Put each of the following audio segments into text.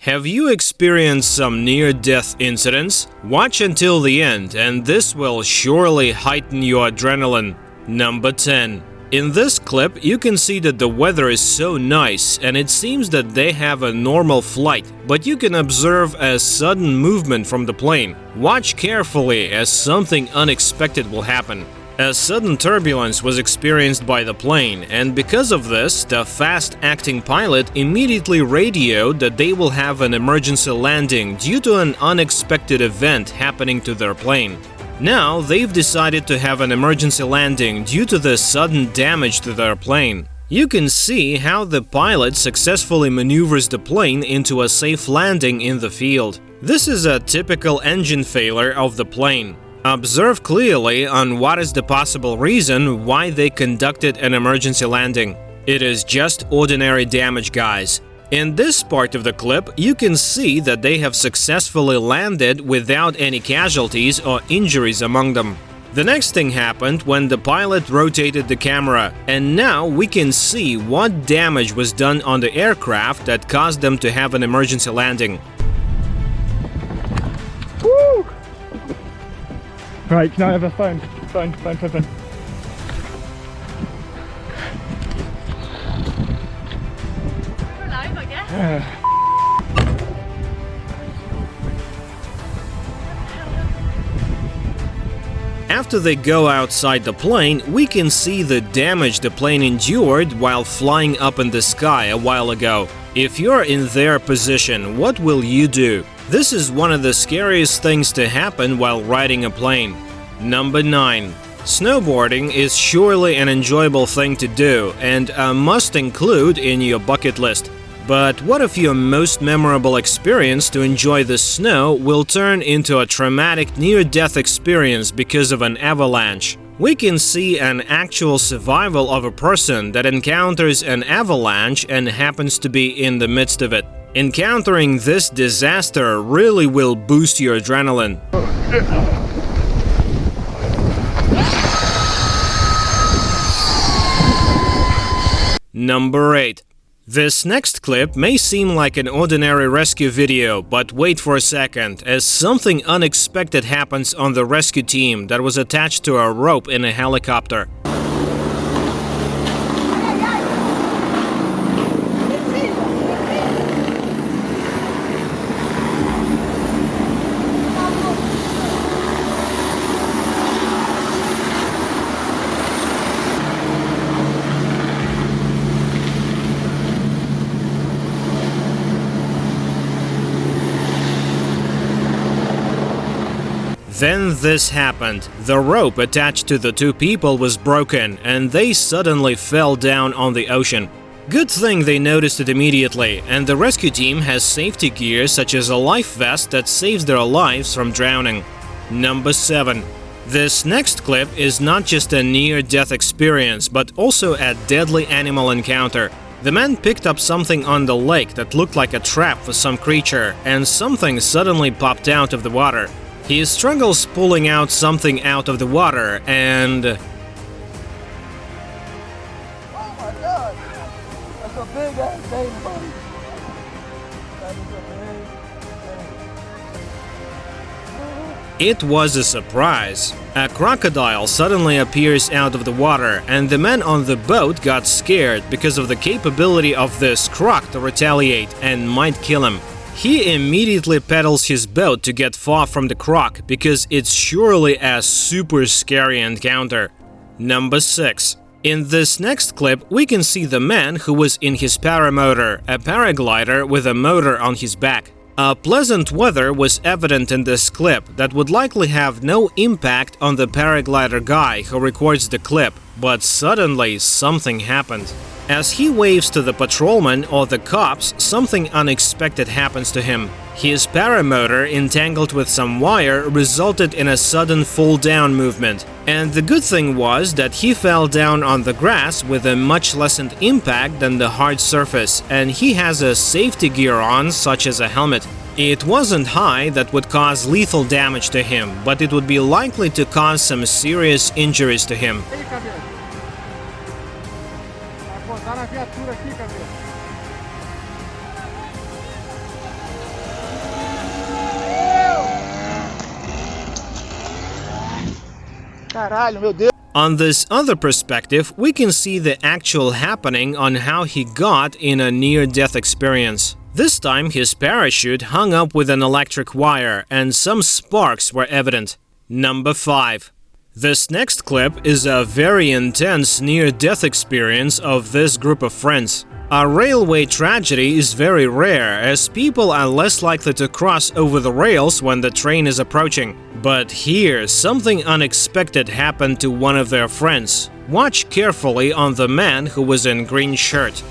Have you experienced some near-death incidents? Watch until the end, and this will surely heighten your adrenaline. Number 10. In this clip, you can see that the weather is so nice, and it seems that they have a normal flight, but you can observe a sudden movement from the plane. Watch carefully, as something unexpected will happen. A sudden turbulence was experienced by the plane, and because of this, the fast-acting pilot immediately radioed that they will have an emergency landing due to an unexpected event happening to their plane. Now, they've decided to have an emergency landing due to the sudden damage to their plane. You can see how the pilot successfully maneuvers the plane into a safe landing in the field. This is a typical engine failure of the plane. Observe clearly on what is the possible reason why they conducted an emergency landing. It is just ordinary damage, guys. In this part of the clip, you can see that they have successfully landed without any casualties or injuries among them. The next thing happened when the pilot rotated the camera, and now we can see what damage was done on the aircraft that caused them to have an emergency landing. Woo! Right, can I have a phone? Phone. Alive, I guess. After they go outside the plane, we can see the damage the plane endured while flying up in the sky a while ago. If you're in their position, what will you do? This is one of the scariest things to happen while riding a plane. Number 9. Snowboarding is surely an enjoyable thing to do and a must include in your bucket list. But what if your most memorable experience to enjoy the snow will turn into a traumatic near-death experience because of an avalanche? We can see an actual survival of a person that encounters an avalanche and happens to be in the midst of it. Encountering this disaster really will boost your adrenaline. Number 8. This next clip may seem like an ordinary rescue video, but wait for a second, as something unexpected happens on the rescue team that was attached to a rope in a helicopter. Then this happened. The rope attached to the two people was broken, and they suddenly fell down on the ocean. Good thing they noticed it immediately, and the rescue team has safety gear such as a life vest that saves their lives from drowning. Number 7. This next clip is not just a near-death experience, but also a deadly animal encounter. The man picked up something on the lake that looked like a trap for some creature, and something suddenly popped out of the water. He struggles pulling out something out of the water, and... Oh my God! That's a big ass thing, buddy. That is a big It was a surprise. A crocodile suddenly appears out of the water, and the men on the boat got scared because of the capability of this croc to retaliate and might kill him. He immediately pedals his boat to get far from the croc because it's surely a super scary encounter. Number 6. In this next clip, we can see the man who was in his paramotor, a paraglider with a motor on his back. A pleasant weather was evident in this clip that would likely have no impact on the paraglider guy who records the clip, but suddenly something happened. As he waves to the patrolman or the cops, something unexpected happens to him. His paramotor, entangled with some wire, resulted in a sudden fall-down movement. And the good thing was that he fell down on the grass with a much lessened impact than the hard surface, and he has a safety gear on, such as a helmet. It wasn't high that would cause lethal damage to him, but it would be likely to cause some serious injuries to him. Caralho, meu Deus. On this other perspective, we can see the actual happening on how he got in a near-death experience. This time, his parachute hung up with an electric wire, and some sparks were evident. Number 5. This next clip is a very intense near-death experience of this group of friends. A railway tragedy is very rare, as people are less likely to cross over the rails when the train is approaching. But here, something unexpected happened to one of their friends. Watch carefully on the man who was in green shirt.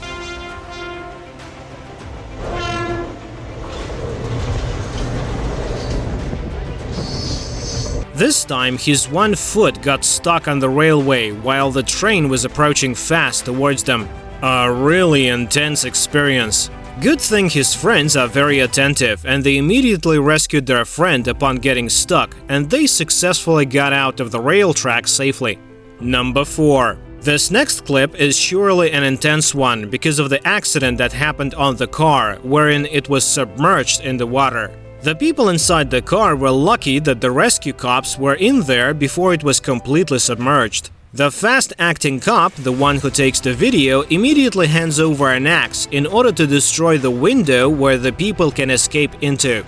This time, his one foot got stuck on the railway while the train was approaching fast towards them. A really intense experience. Good thing his friends are very attentive, and they immediately rescued their friend upon getting stuck, and they successfully got out of the rail track safely. Number 4. This next clip is surely an intense one because of the accident that happened on the car, wherein it was submerged in the water. The people inside the car were lucky that the rescue cops were in there before it was completely submerged. The fast-acting cop, the one who takes the video, immediately hands over an axe in order to destroy the window where the people can escape into.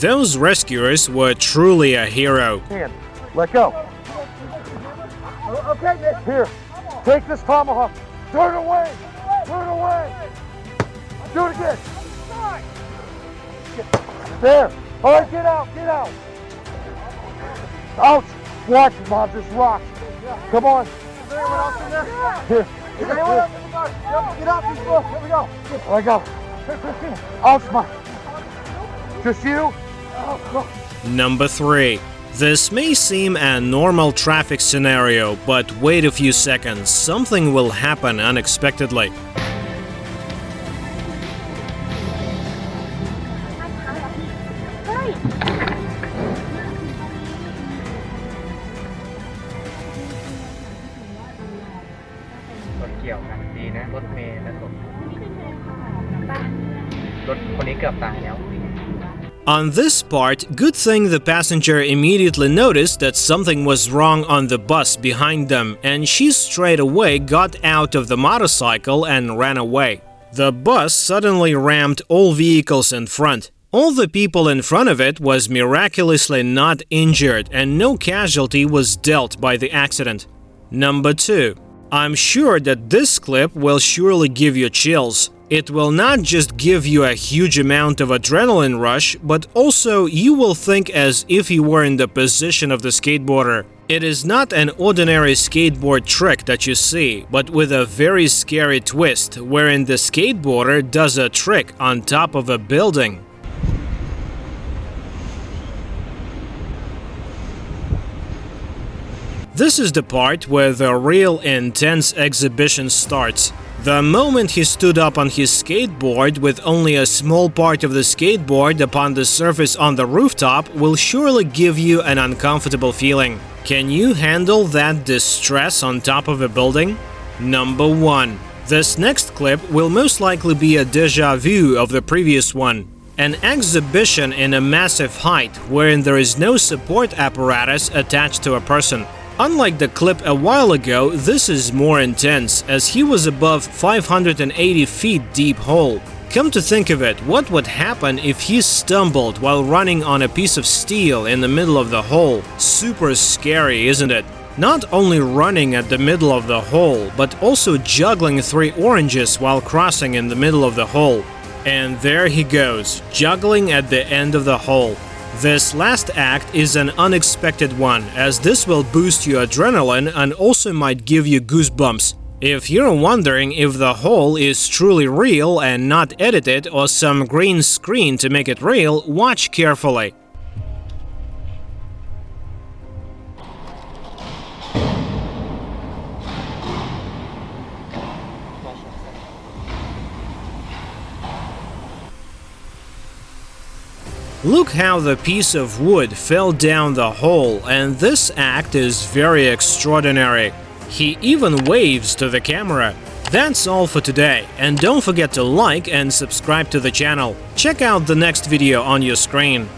Those rescuers were truly a hero. Hand. Let go. Okay, Nick. Here. Take this tomahawk. Turn away. Turn away. Do it again. There. All right, get out. Get out. Ouch. Watch, Mom. Just rocks. Come on. Is there anyone else in there? Here. Is there anyone else in the car? Yep. Get out, people. Here we go. There we go. Ouch, Mom. Just you? Oh, Number 3. This may seem a normal traffic scenario, but wait a few seconds, something will happen unexpectedly. On this part, good thing the passenger immediately noticed that something was wrong on the bus behind them, and she straight away got out of the motorcycle and ran away. The bus suddenly rammed all vehicles in front. All the people in front of it was miraculously not injured, and no casualty was dealt by the accident. Number 2. I'm sure that this clip will surely give you chills. It will not just give you a huge amount of adrenaline rush, but also you will think as if you were in the position of the skateboarder. It is not an ordinary skateboard trick that you see, but with a very scary twist, wherein the skateboarder does a trick on top of a building. This is the part where the real intense exhibition starts. The moment he stood up on his skateboard with only a small part of the skateboard upon the surface on the rooftop will surely give you an uncomfortable feeling. Can you handle that distress on top of a building? Number 1. This next clip will most likely be a déjà vu of the previous one. An exhibition in a massive height wherein there is no support apparatus attached to a person. Unlike the clip a while ago, this is more intense, as he was above 580 feet deep hole. Come to think of it, what would happen if he stumbled while running on a piece of steel in the middle of the hole? Super scary, isn't it? Not only running at the middle of the hole, but also juggling 3 oranges while crossing in the middle of the hole. And there he goes, juggling at the end of the hole. This last act is an unexpected one, as this will boost your adrenaline and also might give you goosebumps. If you're wondering if the hole is truly real and not edited or some green screen to make it real, watch carefully. Look how the piece of wood fell down the hole, and this act is very extraordinary. He even waves to the camera. That's all for today, and don't forget to like and subscribe to the channel. Check out the next video on your screen.